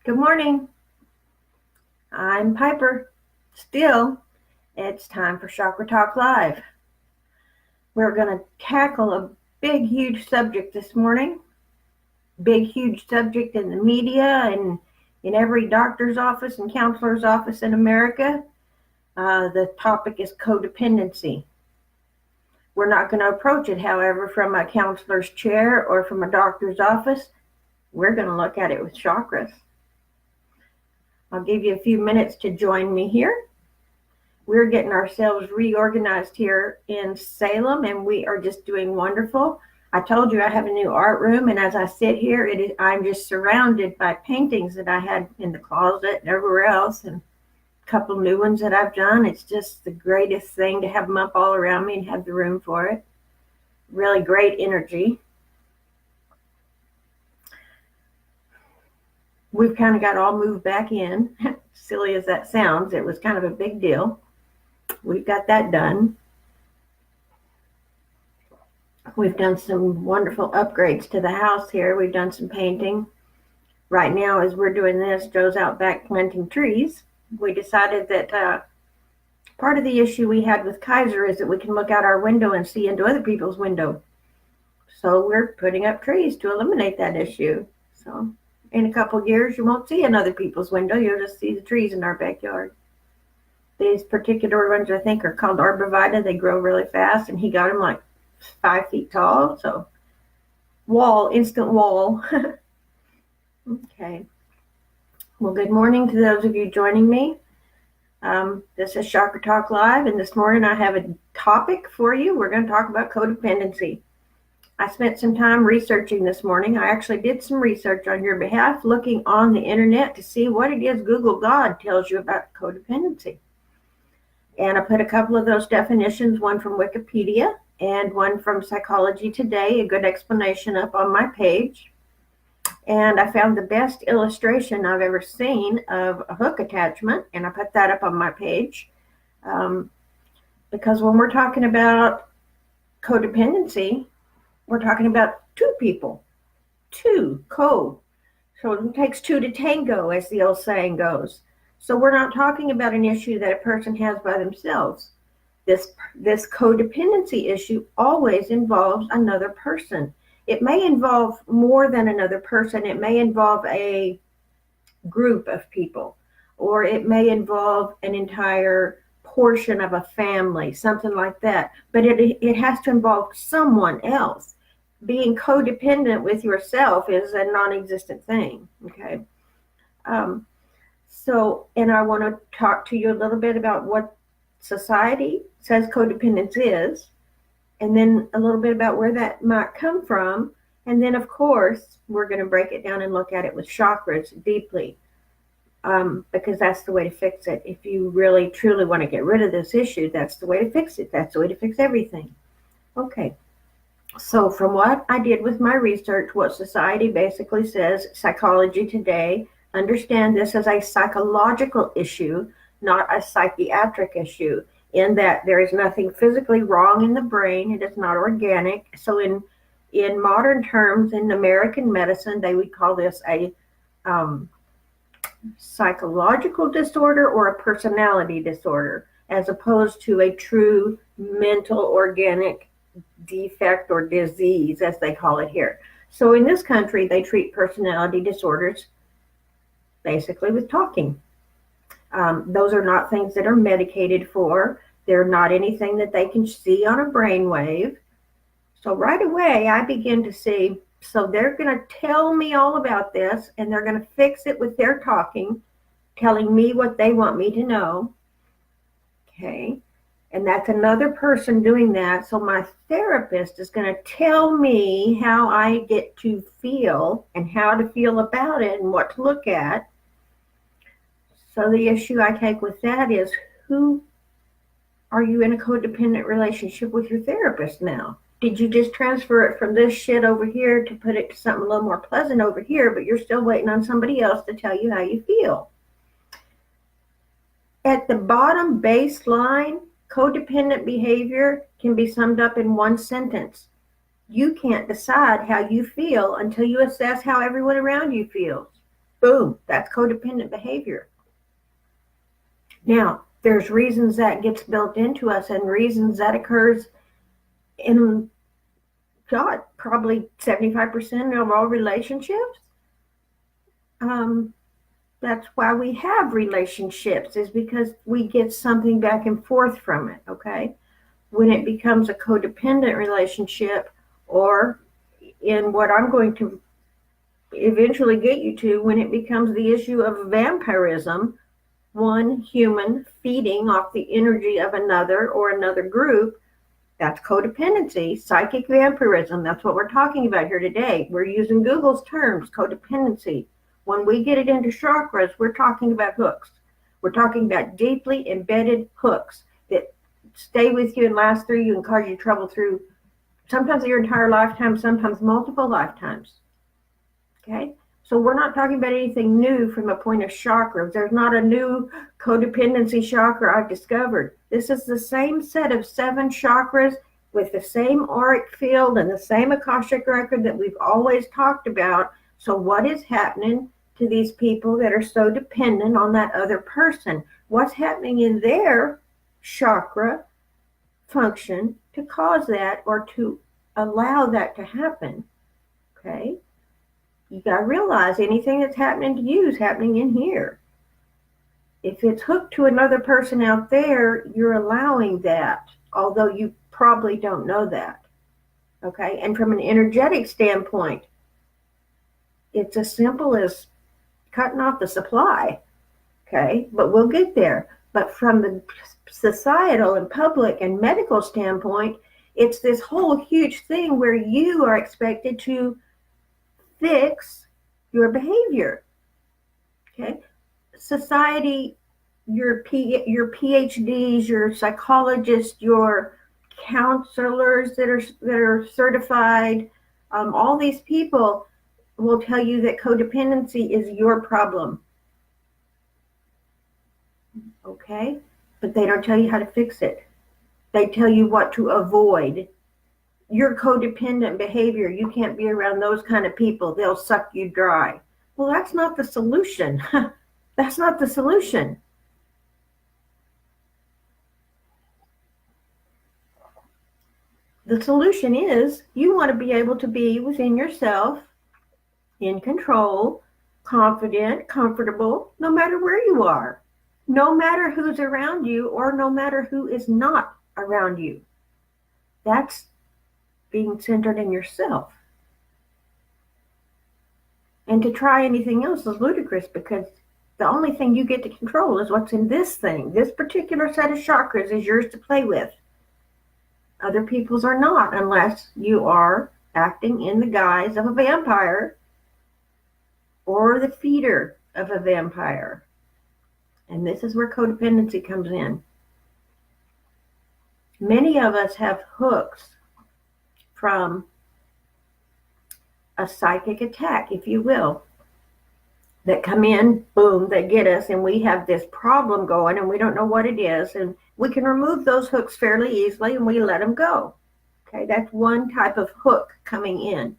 Good morning. I'm Piper. Still, it's time for Chakra Talk Live. We're going to tackle a big, huge subject this morning. Big, huge subject in the media and in every doctor's office and counselor's office in America. The topic is codependency. We're not going to approach it, however, from a counselor's chair or from a doctor's office. We're going to look at it with chakras. I'll give you a few minutes to join me here. We're getting ourselves reorganized here in Salem, and we are just doing wonderful. I told you I have a new art room, and as I sit here, I'm just surrounded by paintings that I had in the closet and everywhere else, and a couple new ones that I've done. It's just the greatest thing to have them up all around me and have the room for it. Really great energy. We've kind of got all moved back in. Silly as that sounds, it was kind of a big deal. We've got that done. We've done some wonderful upgrades to the house here. We've done some painting. Right now, as we're doing this, Joe's out back planting trees. We decided that part of the issue we had with Kaiser is that we can look out our window and see into other people's window. So we're putting up trees to eliminate that issue. So in a couple of years, you won't see in other people's window. You'll just see the trees in our backyard. These particular ones, I think, are called arborvitae. They grow really fast, and he got them like 5 feet tall. So instant wall. Okay. Well, good morning to those of you joining me. This is Chakra Talk Live, and this morning I have a topic for you. We're going to talk about codependency. I spent some time researching this morning. I actually did some research on your behalf, looking on the internet to see what it is Google God tells you about codependency. And I put a couple of those definitions, one from Wikipedia and one from Psychology Today, a good explanation up on my page. And I found the best illustration I've ever seen of a hook attachment, and I put that up on my page. Because when we're talking about codependency, we're talking about two people, so it takes two to tango, as the old saying goes. So we're not talking about an issue that a person has by themselves. This codependency issue always involves another person. It may involve more than another person. It may involve a group of people, or it may involve an entire portion of a family, something like that. But it has to involve someone else. Being codependent with yourself is a non-existent thing, okay? And I want to talk to you a little bit about what society says codependence is, and then a little bit about where that might come from. And then, of course, we're going to break it down and look at it with chakras deeply, because that's the way to fix it. If you really, truly want to get rid of this issue, that's the way to fix it. That's the way to fix everything. Okay. So from what I did with my research, what society basically says, Psychology Today, understand this as a psychological issue, not a psychiatric issue, in that there is nothing physically wrong in the brain. It is not organic. So in modern terms, in American medicine, they would call this a psychological disorder or a personality disorder, as opposed to a true mental organic defect or disease, as they call it here. So in this country, they treat personality disorders basically with talking. Those are not things that are medicated for. They're not anything that they can see on a brainwave. So right away, I begin to see, so they're going to tell me all about this, and they're going to fix it with their talking, telling me what they want me to know. Okay. And that's another person doing that. So my therapist is going to tell me how I get to feel and how to feel about it and what to look at. So the issue I take with that is, who are you in a codependent relationship with your therapist now? Did you just transfer it from this shit over here to put it to something a little more pleasant over here, but you're still waiting on somebody else to tell you how you feel? At the bottom baseline, codependent behavior can be summed up in one sentence. You can't decide how you feel until you assess how everyone around you feels. Boom, that's codependent behavior. Now, there's reasons that gets built into us and reasons that occurs in, God, probably 75% of all relationships. That's why we have relationships, is because we get something back and forth from it, okay? When it becomes a codependent relationship, or in what I'm going to eventually get you to, when it becomes the issue of vampirism, one human feeding off the energy of another or another group, that's codependency, psychic vampirism. That's what we're talking about here today. We're using Google's terms, codependency. When we get it into chakras, we're talking about hooks. We're talking about deeply embedded hooks that stay with you and last through you and cause you trouble through sometimes your entire lifetime, sometimes multiple lifetimes. Okay? So we're not talking about anything new from a point of chakras. There's not a new codependency chakra I've discovered. This is the same set of 7 chakras with the same auric field and the same Akashic record that we've always talked about. So what is happening to these people that are so dependent on that other person? What's happening in their chakra function to cause that or to allow that to happen? Okay? You got to realize anything that's happening to you is happening in here. If it's hooked to another person out there, you're allowing that, although you probably don't know that. Okay? And from an energetic standpoint, it's as simple as cutting off the supply. Okay? But we'll get there. But from the societal and public and medical standpoint, it's this whole huge thing where you are expected to fix your behavior. Okay? Society, your PhDs, your psychologists, your counselors that are certified, all these people will tell you that codependency is your problem. Okay? But they don't tell you how to fix it. They tell you what to avoid. Your codependent behavior, you can't be around those kind of people. They'll suck you dry. Well, that's not the solution. That's not the solution. The solution is you want to be able to be within yourself, in control, confident, comfortable, no matter where you are, no matter who's around you or no matter who is not around you. That's being centered in yourself. And to try anything else is ludicrous, because the only thing you get to control is what's in this thing. This particular set of chakras is yours to play with. Other people's are not, unless you are acting in the guise of a vampire or the feeder of a vampire. And this is where codependency comes in. Many of us have hooks from a psychic attack, if you will, that come in, boom, that get us, and we have this problem going and we don't know what it is, and we can remove those hooks fairly easily and we let them go. Okay, that's one type of hook coming in.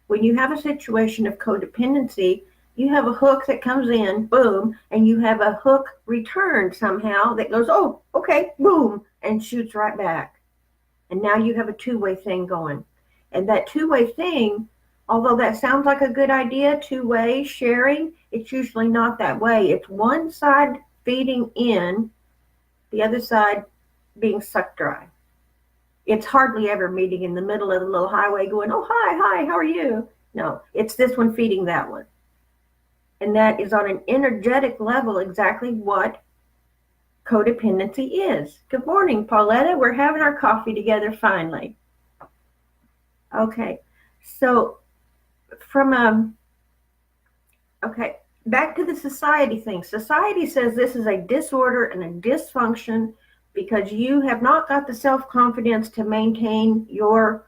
When you have a situation of codependency, you have a hook that comes in, boom, and you have a hook returned somehow that goes, oh, okay, boom, and shoots right back. And now you have a two-way thing going. And that two-way thing, although that sounds like a good idea, two-way sharing, it's usually not that way. It's one side feeding in, the other side being sucked dry. It's hardly ever meeting in the middle of the little highway going, oh, hi, how are you? No, it's this one feeding that one. And that is on an energetic level exactly what codependency is. Good morning, Pauletta. We're having our coffee together finally. Okay, so back to the society thing. Society says this is a disorder and a dysfunction because you have not got the self-confidence to maintain your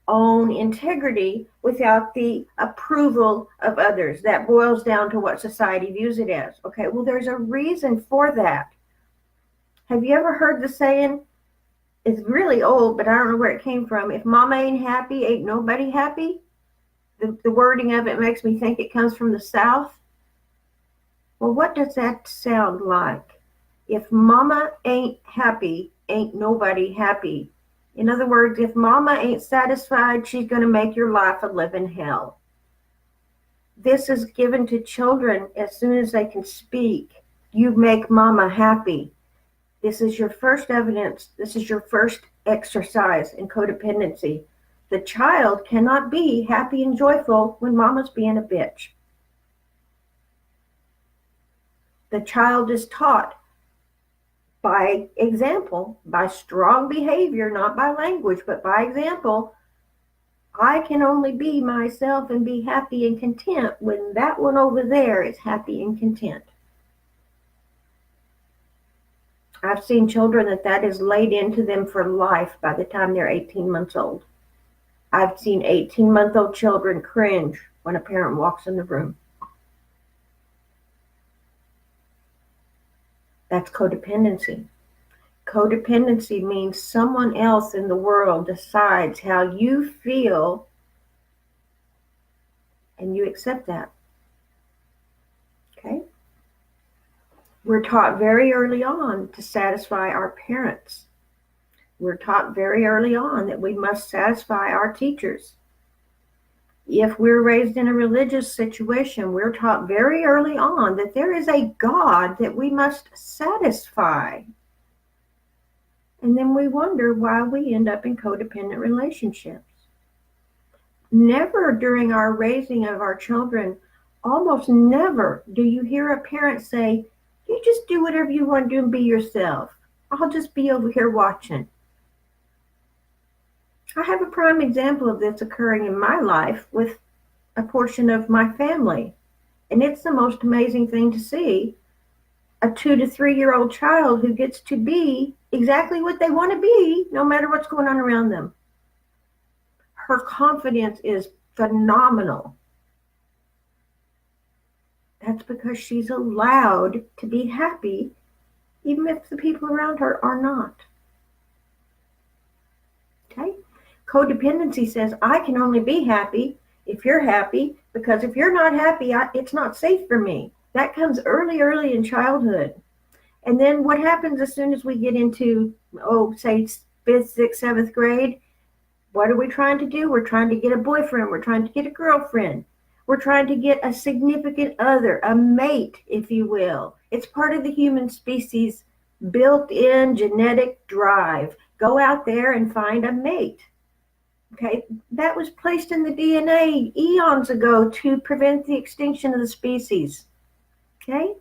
own integrity without the approval of others. That boils down to what society views it as. Okay, well, there's a reason for that. Have you ever heard the saying, it's really old, but I don't know where it came from, if mama ain't happy, ain't nobody happy? The wording of it makes me think it comes from the South. Well, what does that sound like? If mama ain't happy, ain't nobody happy. In other words, if mama ain't satisfied, she's going to make your life a living hell. This is given to children as soon as they can speak. You make mama happy. This is your first evidence. This is your first exercise in codependency. The child cannot be happy and joyful when mama's being a bitch. The child is taught by example, by strong behavior, not by language, but by example. I can only be myself and be happy and content when that one over there is happy and content. I've seen children that is laid into them for life by the time they're 18 months old. I've seen 18-month-old children cringe when a parent walks in the room. That's codependency. Codependency means someone else in the world decides how you feel and you accept that. Okay? We're taught very early on to satisfy our parents. We're taught very early on that we must satisfy our teachers. If we're raised in a religious situation, we're taught very early on that there is a God that we must satisfy. And then we wonder why we end up in codependent relationships. Never during our raising of our children, almost never do you hear a parent say, you just do whatever you want to do and be yourself. I'll just be over here watching. I have a prime example of this occurring in my life with a portion of my family. And it's the most amazing thing to see. A 2 to 3 year old child who gets to be exactly what they want to be, no matter what's going on around them. Her confidence is phenomenal. That's because she's allowed to be happy, even if the people around her are not. Okay? Codependency says, I can only be happy if you're happy, because if you're not happy, it's not safe for me. That comes early in childhood. And then what happens as soon as we get into, say 5th, 6th, 7th grade? What are we trying to do? We're trying to get a boyfriend. We're trying to get a girlfriend. We're trying to get a significant other, a mate, if you will. It's part of the human species' built-in genetic drive. Go out there and find a mate. Okay, that was placed in the DNA eons ago to prevent the extinction of the species. Okay?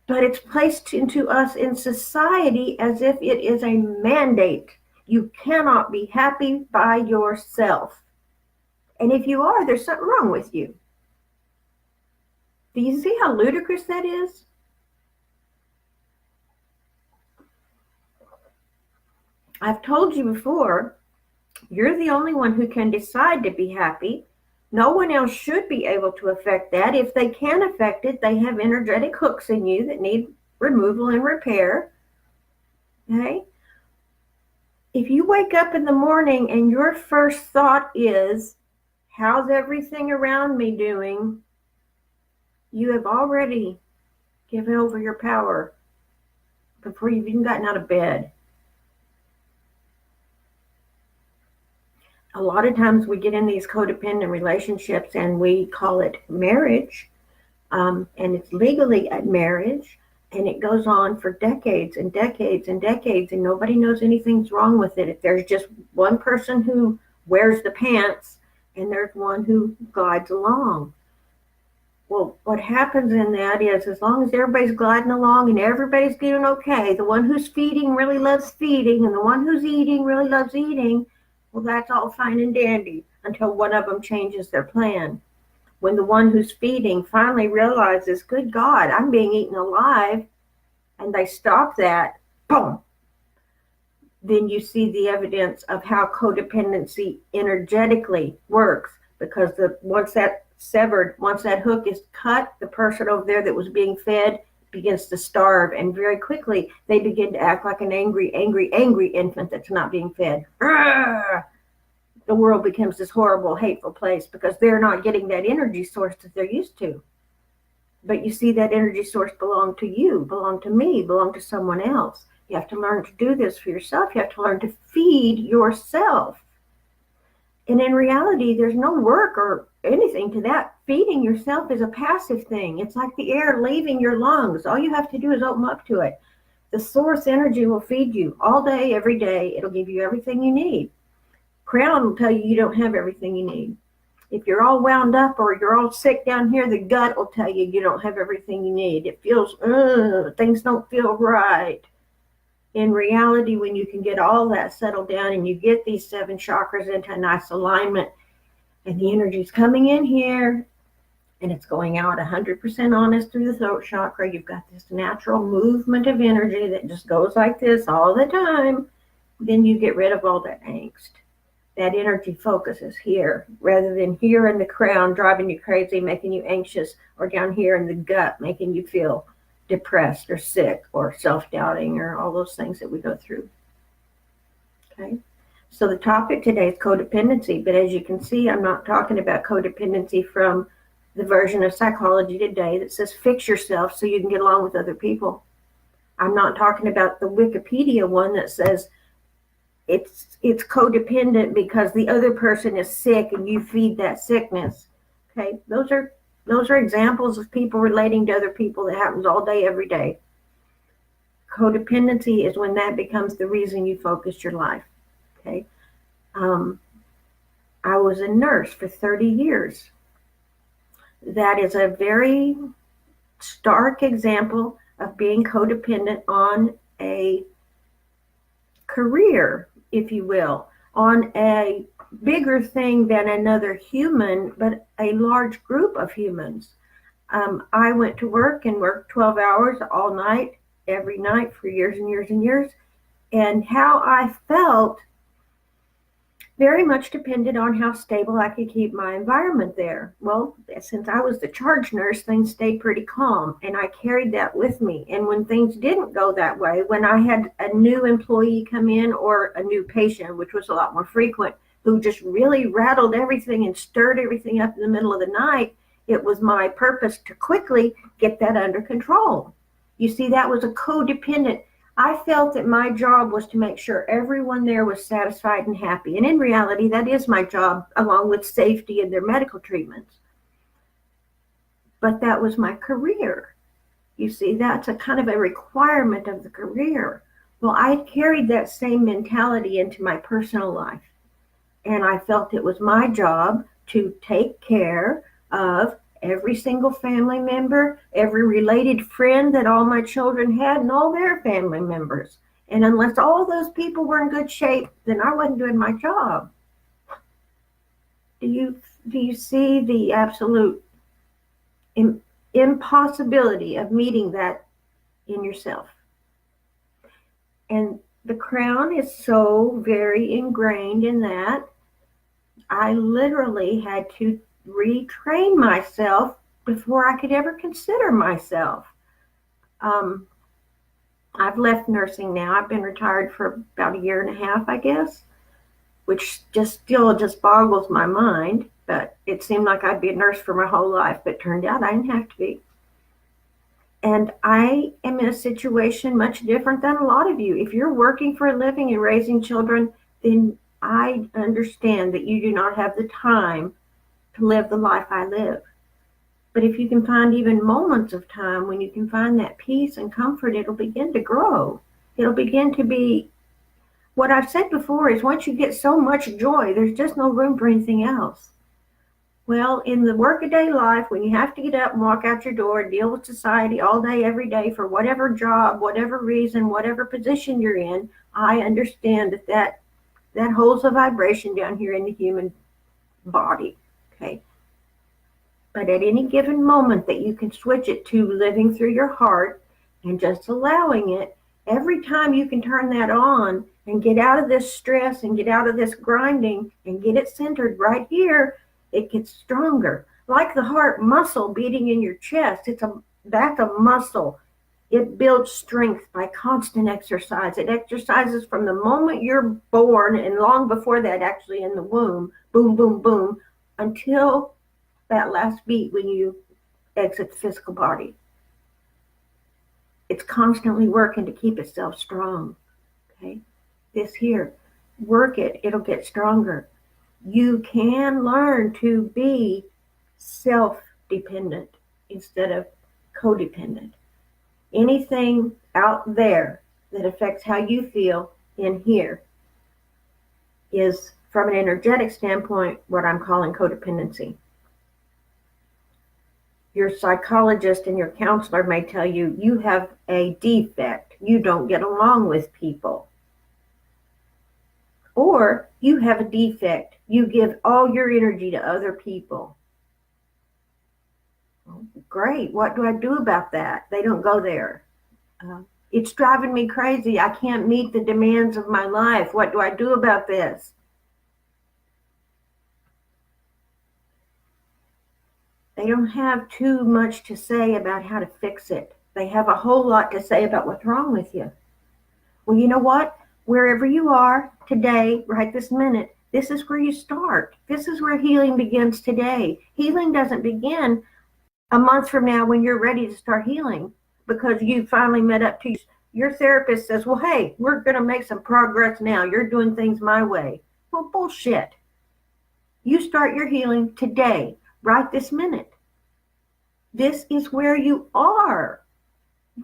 But it's placed into us in society as if it is a mandate. You cannot be happy by yourself. And if you are, there's something wrong with you. Do you see how ludicrous that is? I've told you before, you're the only one who can decide to be happy. No one else should be able to affect that. If they can affect it, they have energetic hooks in you that need removal and repair. Okay? If you wake up in the morning and your first thought is, how's everything around me doing? You have already given over your power before you've even gotten out of bed. A lot of times we get in these codependent relationships and we call it marriage, and it's legally a marriage, and it goes on for decades and decades and decades, and nobody knows anything's wrong with it. If there's just one person who wears the pants and there's one who glides along. Well, what happens in that is, as long as everybody's gliding along and everybody's doing okay, the one who's feeding really loves feeding, and the one who's eating really loves eating, well, that's all fine and dandy until one of them changes their plan. When the one who's feeding finally realizes, good God, I'm being eaten alive, and they stop that, boom, then you see the evidence of how codependency energetically works. Because once that hook is cut, the person over there that was being fed begins to starve, and very quickly they begin to act like an angry infant that's not being fed. Arrgh! The world becomes this horrible, hateful place because they're not getting that energy source that they're used to. But you see, that energy source belonged to you, belonged to me, belonged to someone else. You have to learn to do this for yourself. You have to learn to feed yourself. And in reality, there's no work or anything to that. Feeding yourself is a passive thing. It's like the air leaving your lungs. All you have to do is open up to it. The source energy will feed you all day, every day. It'll give you everything you need. Crown will tell you you don't have everything you need. If you're all wound up or you're all sick down here, the gut will tell you you don't have everything you need. It feels, things don't feel right. In reality, when you can get all that settled down and you get these 7 chakras into a nice alignment, and the energy's coming in here and it's going out 100% honest through the throat chakra, you've got this natural movement of energy that just goes like this all the time, then you get rid of all that angst. That energy focuses here rather than here in the crown, driving you crazy, making you anxious, or down here in the gut, making you feel depressed or sick or self-doubting or all those things that we go through. Okay, so the topic today is codependency, but as you can see, I'm not talking about codependency from the version of psychology today that says fix yourself so you can get along with other people. I'm not talking about the Wikipedia one that says it's codependent because the other person is sick and you feed that sickness. Okay, those are examples of people relating to other people that happens all day, every day. Codependency is when that becomes the reason you focus your life. Okay, I was a nurse for 30 years. That is a very stark example of being codependent on a career, if you will, on a bigger thing than another human, but a large group of humans. I went to work and worked 12 hours all night, every night for years and years and years. And how I felt very much depended on how stable I could keep my environment there. Well, since I was the charge nurse, things stayed pretty calm, and I carried that with me. And when things didn't go that way, when I had a new employee come in or a new patient, which was a lot more frequent, who just really rattled everything and stirred everything up in the middle of the night, it was my purpose to quickly get that under control. You see, that was a codependent. I felt that my job was to make sure everyone there was satisfied and happy. And in reality, that is my job, along with safety and their medical treatments. But that was my career. You see, that's a kind of a requirement of the career. Well, I carried that same mentality into my personal life. And I felt it was my job to take care of every single family member, every related friend that all my children had, and all their family members. And unless all those people were in good shape, then I wasn't doing my job. Do you see the absolute impossibility of meeting that in yourself? And the crown is so very ingrained in that. I literally had to retrain myself before I could ever consider myself. I've left nursing now. I've been retired for about a year and a half, I guess, which still boggles my mind. But it seemed like I'd be a nurse for my whole life, but it turned out I didn't have to be. And I am in a situation much different than a lot of you. If you're working for a living and raising children, then I understand that you do not have the time to live the life I live. But if you can find even moments of time when you can find that peace and comfort, it'll begin to grow. It'll begin to be, what I've said before is once you get so much joy, there's just no room for anything else. Well, in the workaday life, when you have to get up and walk out your door and deal with society all day, every day for whatever job, whatever reason, whatever position you're in, I understand that holds a vibration down here in the human body. Okay. But at any given moment that you can switch it to living through your heart and just allowing it, every time you can turn that on and get out of this stress and get out of this grinding and get it centered right here, it gets stronger. Like the heart muscle beating in your chest, that's a muscle. It builds strength by constant exercise. It exercises from the moment you're born and long before that, actually in the womb, boom, boom, boom, until that last beat when you exit the physical body. It's constantly working to keep itself strong. Okay? This here, work it, it'll get stronger. You can learn to be self-dependent instead of codependent. Anything out there that affects how you feel in here is, from an energetic standpoint, what I'm calling codependency. Your psychologist and your counselor may tell you you have a defect. You don't get along with people. Or you have a defect. You give all your energy to other people. Well, great. What do I do about that? They don't go there. It's driving me crazy. I can't meet the demands of my life. What do I do about this? They don't have too much to say about how to fix it. They have a whole lot to say about what's wrong with you. Well, you know what? Wherever you are today, right this minute, this is where you start. This is where healing begins today. Healing doesn't begin a month from now when you're ready to start healing because you finally met up to your therapist says, well, hey, we're going to make some progress now. You're doing things my way. Well, bullshit. You start your healing today, right this minute. This is where you are.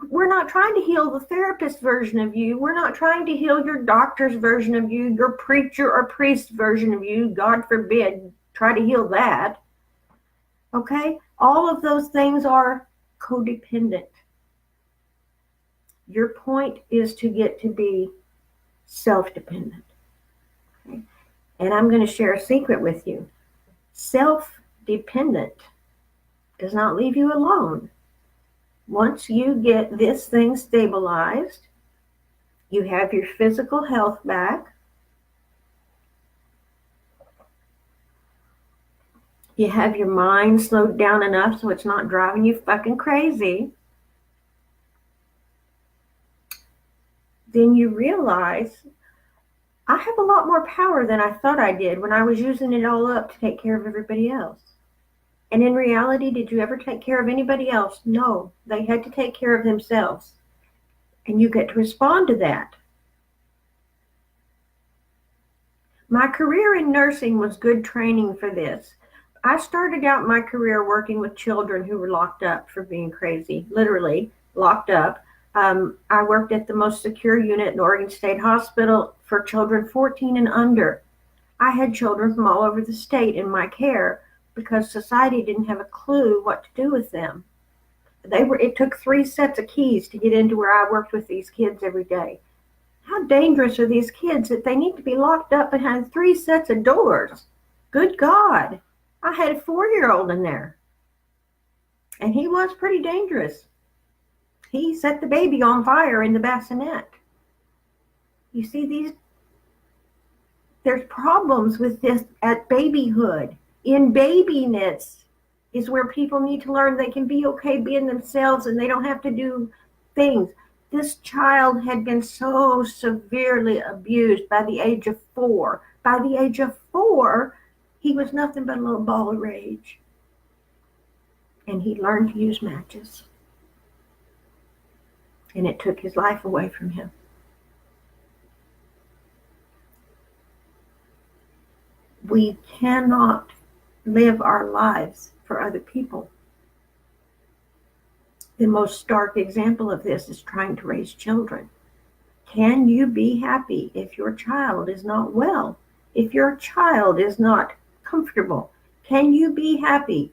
We're not trying to heal the therapist version of you. We're not trying to heal your doctor's version of you, your preacher or priest version of you. God forbid, try to heal that. Okay? All of those things are codependent. Your point is to get to be self-dependent. Okay? And I'm going to share a secret with you. Self-dependent does not leave you alone. Once you get this thing stabilized, you have your physical health back. You have your mind slowed down enough so it's not driving you fucking crazy. Then you realize, I have a lot more power than I thought I did when I was using it all up to take care of everybody else. And in reality, did you ever take care of anybody else? No, they had to take care of themselves. And you get to respond to that. My career in nursing was good training for this. I started out my career working with children who were locked up for being crazy, literally locked up. I worked at the most secure unit in Oregon State Hospital for children 14 and under. I had children from all over the state in my care because society didn't have a clue what to do with them. It took 3 sets of keys to get into where I worked with these kids every day. How dangerous are these kids that they need to be locked up behind 3 sets of doors? Good God. I had a 4-year-old in there. And he was pretty dangerous. He set the baby on fire in the bassinet. You see, there's problems with this at babyhood. In babyness is where people need to learn they can be okay being themselves and they don't have to do things. This child had been so severely abused by the age of 4. By the age of 4, he was nothing but a little ball of rage. And he learned to use matches. And it took his life away from him. We cannot live our lives for other people. The most stark example of this is trying to raise children. Can you be happy if your child is not well? If your child is not comfortable? Can you be happy?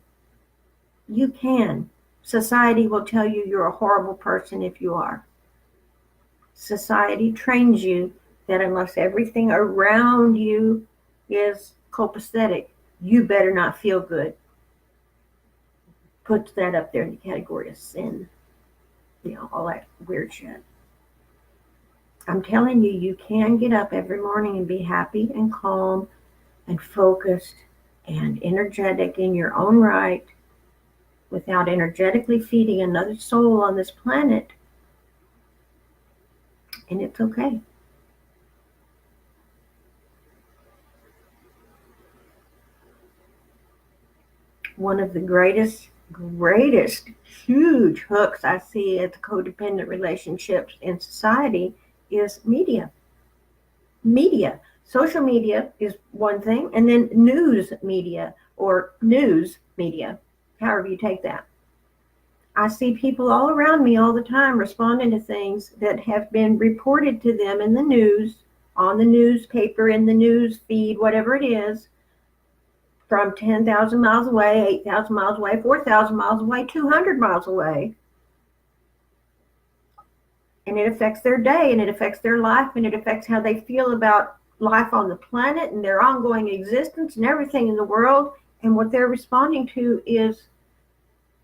You can. Society will tell you you're a horrible person if you are. Society trains you that unless everything around you is copacetic, you better not feel good. Puts that up there in the category of sin. All that weird shit. I'm telling you, you can get up every morning and be happy and calm and focused and energetic in your own right without energetically feeding another soul on this planet. And it's okay. One of the greatest greatest huge hooks I see at the codependent relationships in society is media. Media. Social media is one thing, and then news media or news media, however you take that. I see people all around me all the time responding to things that have been reported to them in the news, on the newspaper, in the news feed, whatever it is, from 10,000 miles away, 8,000 miles away, 4,000 miles away, 200 miles away. And it affects their day, and it affects their life, and it affects how they feel about life on the planet and their ongoing existence and everything in the world. And what they're responding to is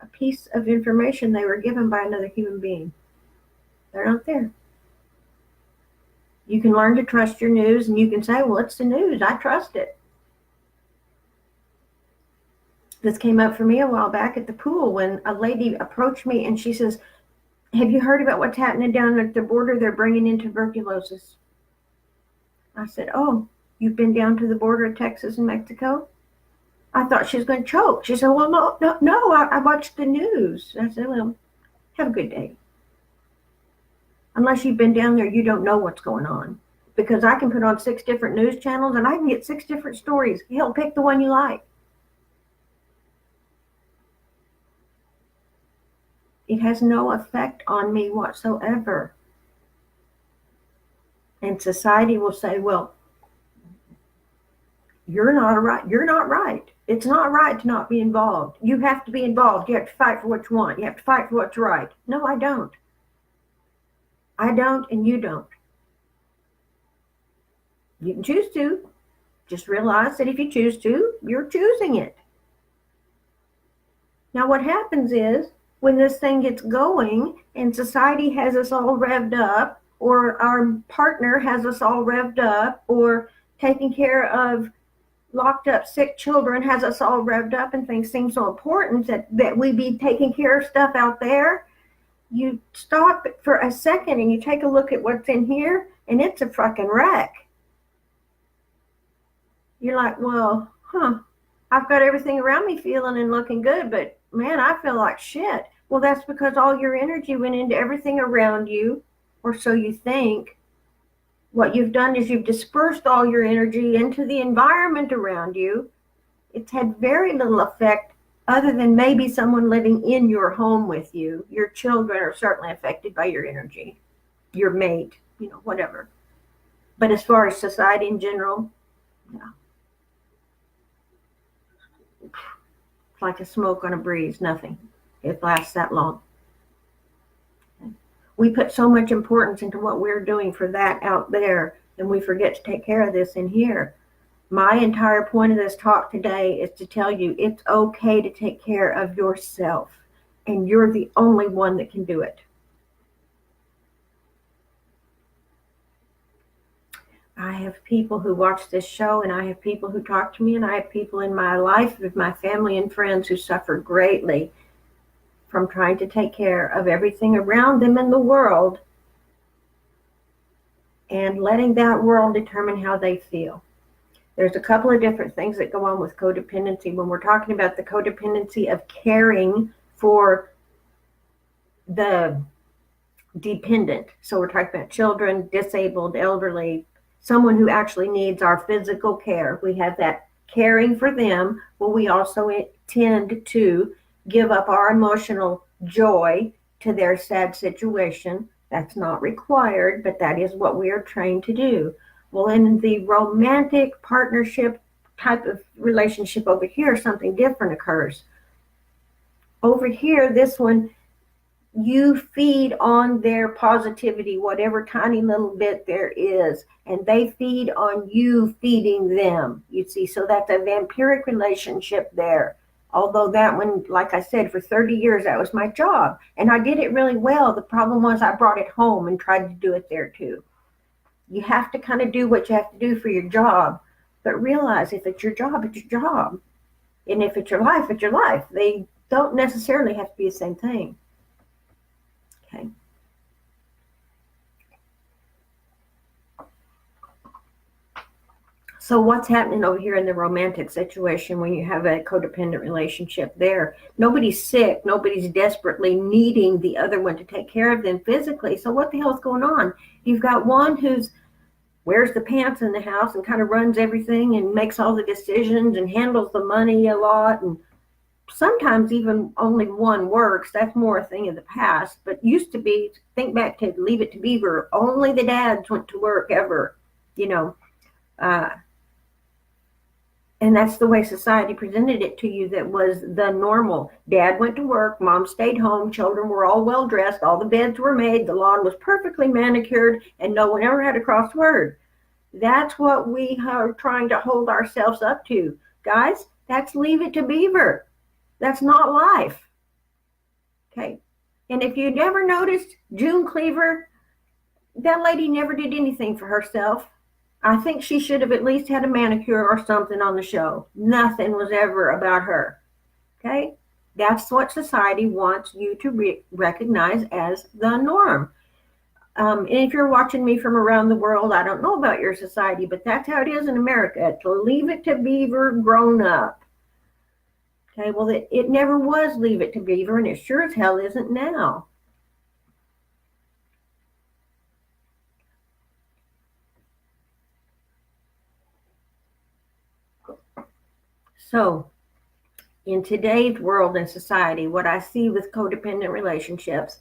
a piece of information they were given by another human being. They're not there. You can learn to trust your news, and you can say, well, it's the news. I trust it. This came up for me a while back at the pool when a lady approached me and she says, have you heard about what's happening down at the border? They're bringing in tuberculosis. I said, oh, you've been down to the border of Texas and Mexico? I thought she was going to choke. She said, well, no, I watched the news. I said, well, have a good day. Unless you've been down there, you don't know what's going on. Because I can put on 6 different news channels and I can get 6 different stories. Hell, pick the one you like. It has no effect on me whatsoever. And society will say, well, you're not right. It's not right to not be involved. You have to be involved. You have to fight for what you want. You have to fight for what's right. No, I don't. I don't, and you don't. You can choose to. Just realize that if you choose to, you're choosing it. Now, what happens is, when this thing gets going and society has us all revved up, or our partner has us all revved up, or taking care of locked up sick children has us all revved up, and things seem so important that we be taking care of stuff out there, you stop for a second and you take a look at what's in here, and it's a fucking wreck. You're like, well, I've got everything around me feeling and looking good, but man, I feel like shit. Well, that's because all your energy went into everything around you, or so you think. What you've done is you've dispersed all your energy into the environment around you. It's had very little effect other than maybe someone living in your home with you. Your children are certainly affected by your energy, your mate, whatever. But as far as society in general, yeah. It's like a smoke on a breeze, nothing. It lasts that long. We put so much importance into what we're doing for that out there, and we forget to take care of this in here. My entire point of this talk today is to tell you it's okay to take care of yourself, and you're the only one that can do it. I have people who watch this show, and I have people who talk to me, and I have people in my life, with my family and friends, who suffer greatly from trying to take care of everything around them in the world and letting that world determine how they feel. There's a couple of different things that go on with codependency. When we're talking about the codependency of caring for the dependent, so we're talking about children, disabled, elderly, someone who actually needs our physical care. We have that caring for them. Well, we also tend to give up our emotional joy to their sad situation. That's not required, but that is what we are trained to do. Well, in the romantic partnership type of relationship over here, something different occurs. Over here, this one, you feed on their positivity, whatever tiny little bit there is, and they feed on you feeding them. You see, so that's a vampiric relationship there. Although that one, like I said, for 30 years, that was my job. And I did it really well. The problem was I brought it home and tried to do it there too. You have to kind of do what you have to do for your job. But realize if it's your job, it's your job. And if it's your life, it's your life. They don't necessarily have to be the same thing. Okay. So what's happening over here in the romantic situation when you have a codependent relationship there? Nobody's sick. Nobody's desperately needing the other one to take care of them physically. So what the hell's going on? You've got one who's wears the pants in the house and kind of runs everything and makes all the decisions and handles the money a lot. And sometimes even only one works. That's more a thing of the past. But used to be, think back to Leave It to Beaver, only the dads went to work ever, you know. And that's the way society presented it to you. That was the normal. Dad went to work, mom stayed home, children were all well dressed, all the beds were made, the lawn was perfectly manicured, and no one ever had a cross word. That's what we are trying to hold ourselves up to. Guys, that's Leave It to Beaver. That's not life. Okay. And if you never noticed, June Cleaver, that lady never did anything for herself. I think she should have at least had a manicure or something on the show. Nothing was ever about her. Okay? That's what society wants you to recognize as the norm. And if you're watching me from around the world, I don't know about your society, but that's how it is in America. To Leave It to Beaver grown up. Okay, well, it never was Leave It to Beaver, and it sure as hell isn't now. So, in today's world and society, what I see with codependent relationships,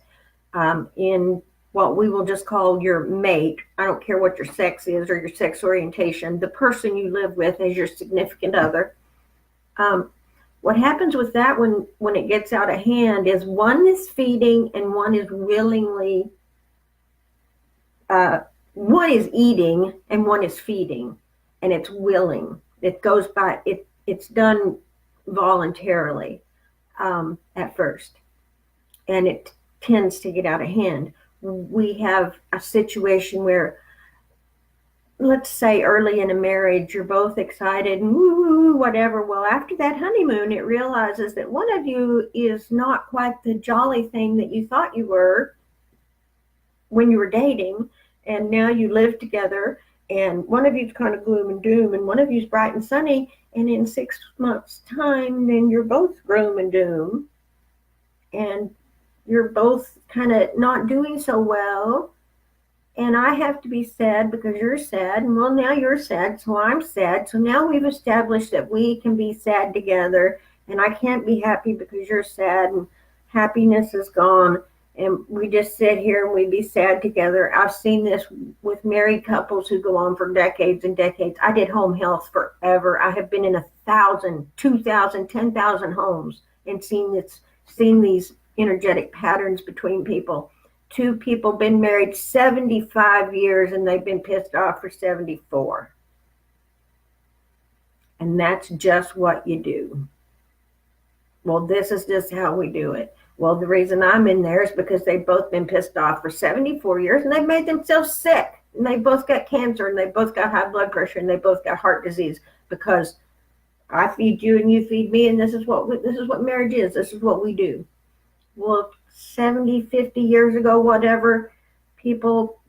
in what we will just call your mate, I don't care what your sex is or your sex orientation, the person you live with as your significant other, what happens with that when it gets out of hand is one is feeding and one is willingly, one is eating and one is feeding, and it's willing. It goes by, it's done voluntarily at first, and it tends to get out of hand. We have a situation where, let's say early in a marriage, you're both excited and woo, whatever. Well, after that honeymoon, it realizes that one of you is not quite the jolly thing that you thought you were when you were dating, and now you live together, and one of you's kind of gloom and doom, and one of you's bright and sunny, and in 6 months' time, then you're both gloom and doom, and you're both kind of not doing so well, and I have to be sad because you're sad, and well, now you're sad, so I'm sad, so now we've established that we can be sad together, and I can't be happy because you're sad, and happiness is gone, and we just sit here and we be sad together. I've seen this with married couples who go on for decades and decades. I did home health forever. I have been in 1,000, 2,000, 10,000 homes and seen these energetic patterns between people. Two people been married 75 years and they've been pissed off for 74. And that's just what you do. Well, this is just how we do it. Well, the reason I'm in there is because they've both been pissed off for 74 years and they've made themselves sick. And they both got cancer and they both got high blood pressure and they both got heart disease because I feed you and you feed me, and this is what marriage is. This is what we do. Well, 70, 50 years ago, whatever, people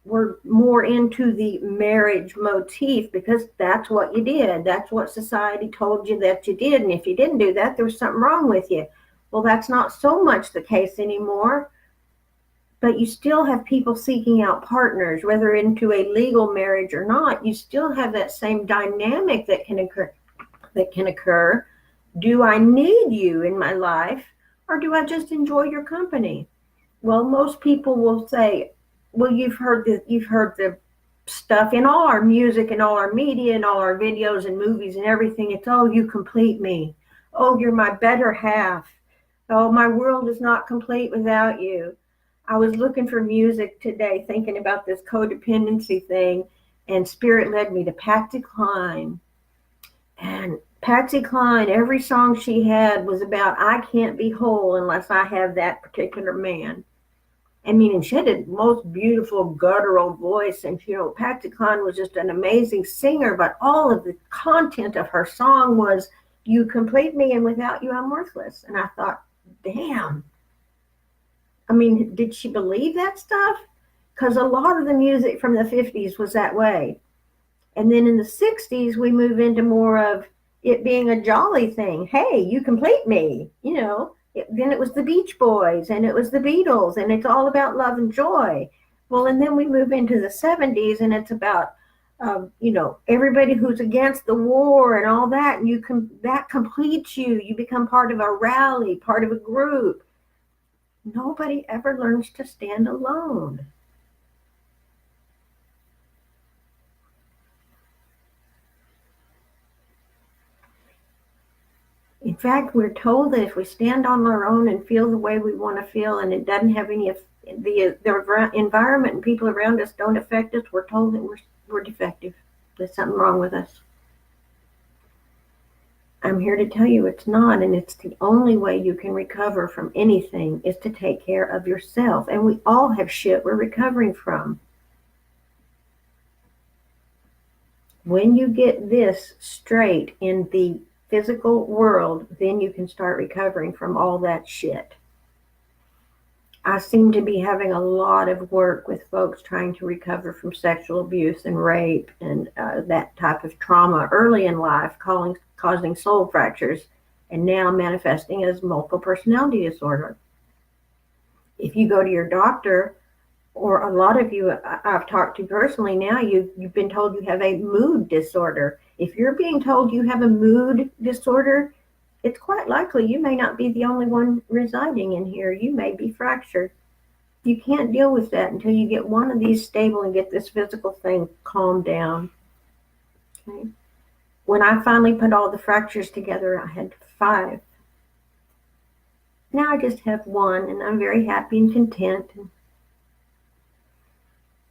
were more into the marriage motif because that's what you did. That's what society told you that you did. And if you didn't do that, there was something wrong with you. Well, that's not so much the case anymore. But you still have people seeking out partners, whether into a legal marriage or not. You still have that same dynamic that can occur. Do I need you in my life, or do I just enjoy your company? Well, most people will say, well, you've heard the stuff in all our music and all our media and all our videos and movies and everything. It's, oh, you complete me. Oh, you're my better half. Oh, my world is not complete without you. I was looking for music today, thinking about this codependency thing, and Spirit led me to Patsy Cline. And Patsy Cline, every song she had was about, I can't be whole unless I have that particular man. I mean, and she had the most beautiful guttural voice, and Patsy Cline was just an amazing singer, but all of the content of her song was, you complete me, and without you, I'm worthless. And I thought, damn. I mean, did she believe that stuff? Because a lot of the music from the 50s was that way. And then in the 60s, we move into more of it being a jolly thing. Hey, you complete me, Then it was the Beach Boys and it was the Beatles and it's all about love and joy. Well, and then we move into the 70s and it's about, everybody who's against the war and all that. And that completes you. You become part of a rally, part of a group. Nobody ever learns to stand alone. In fact, we're told that if we stand on our own and feel the way we want to feel, and it doesn't have any the environment and people around us don't affect us, we're told that we're defective. There's something wrong with us. I'm here to tell you it's not, and it's the only way you can recover from anything is to take care of yourself. And we all have shit we're recovering from. When you get this straight in the physical world, then you can start recovering from all that shit. I seem to be having a lot of work with folks trying to recover from sexual abuse and rape and that type of trauma early in life, causing soul fractures, and now manifesting as multiple personality disorder. If you go to your doctor, or a lot of you I've talked to personally now, you've been told you have a mood disorder. If you're being told you have a mood disorder, it's quite likely you may not be the only one residing in here. You may be fractured. You can't deal with that until you get one of these stable and get this physical thing calmed down. Okay. When I finally put all the fractures together, I had 5. Now I just have 1, and I'm very happy and content.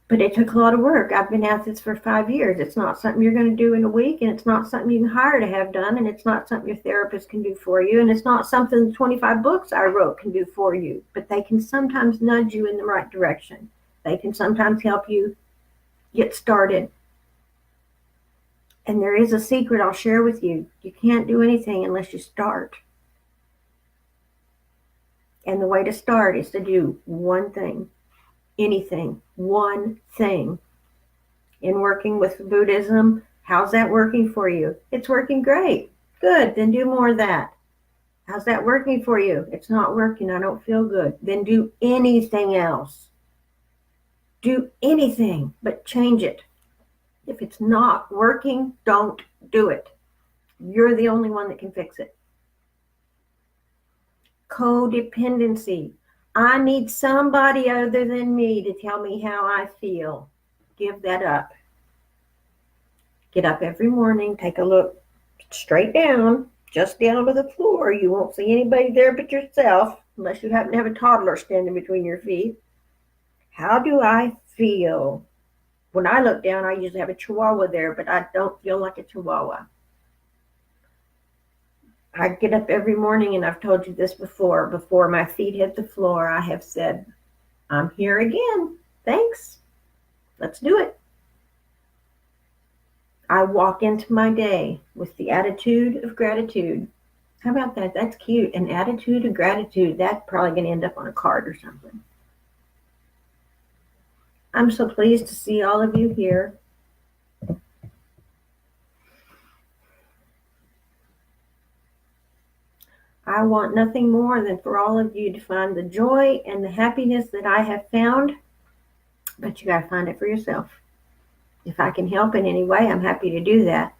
But it took a lot of work. I've been at this for 5 years. It's not something you're going to do in a week, and it's not something you can hire to have done, and it's not something your therapist can do for you, and it's not something the 25 books I wrote can do for you. But they can sometimes nudge you in the right direction. They can sometimes help you get started. And there is a secret I'll share with you. You can't do anything unless you start. And the way to start is to do one thing. Anything, one thing. In working with Buddhism, how's that working for you? It's working great. Good, then do more of that. How's that working for you? It's not working, I don't feel good. Then do anything else. Do anything, but change it. If it's not working, don't do it. You're the only one that can fix it. Codependency. I need somebody other than me to tell me how I feel. Give that up. Get up every morning, take a look straight down, just down to the floor. You won't see anybody there but yourself, unless you happen to have a toddler standing between your feet. How do I feel? When I look down, I usually have a chihuahua there, but I don't feel like a chihuahua. I get up every morning, and I've told you this before my feet hit the floor, I have said, I'm here again. Thanks. Let's do it. I walk into my day with the attitude of gratitude. How about that? That's cute. An attitude of gratitude. That's probably going to end up on a card or something. I'm so pleased to see all of you here. I want nothing more than for all of you to find the joy and the happiness that I have found, but you got to find it for yourself. If I can help in any way, I'm happy to do that.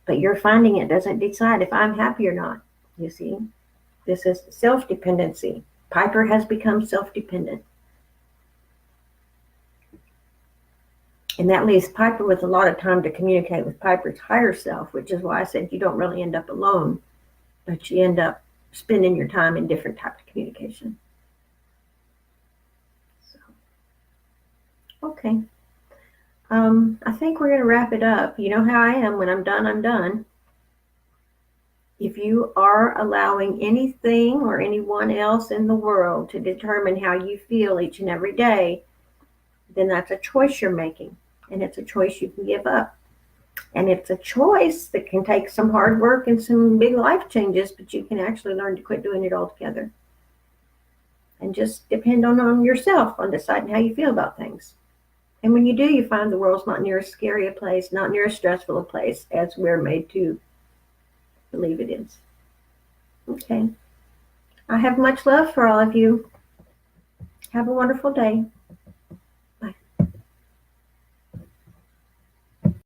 But your finding it doesn't decide if I'm happy or not, you see. This is self-dependency. Piper has become self-dependent. And that leaves Piper with a lot of time to communicate with Piper's higher self, which is why I said you don't really end up alone, but you end up spending your time in different types of communication. So, okay. I think we're going to wrap it up. You know how I am. When I'm done, I'm done. If you are allowing anything or anyone else in the world to determine how you feel each and every day, then that's a choice you're making. And it's a choice you can give up. And it's a choice that can take some hard work and some big life changes, but you can actually learn to quit doing it altogether. And just depend on yourself on deciding how you feel about things. And when you do, you find the world's not near as scary a place, not near as stressful a place as we're made to believe it is. Okay. I have much love for all of you. Have a wonderful day.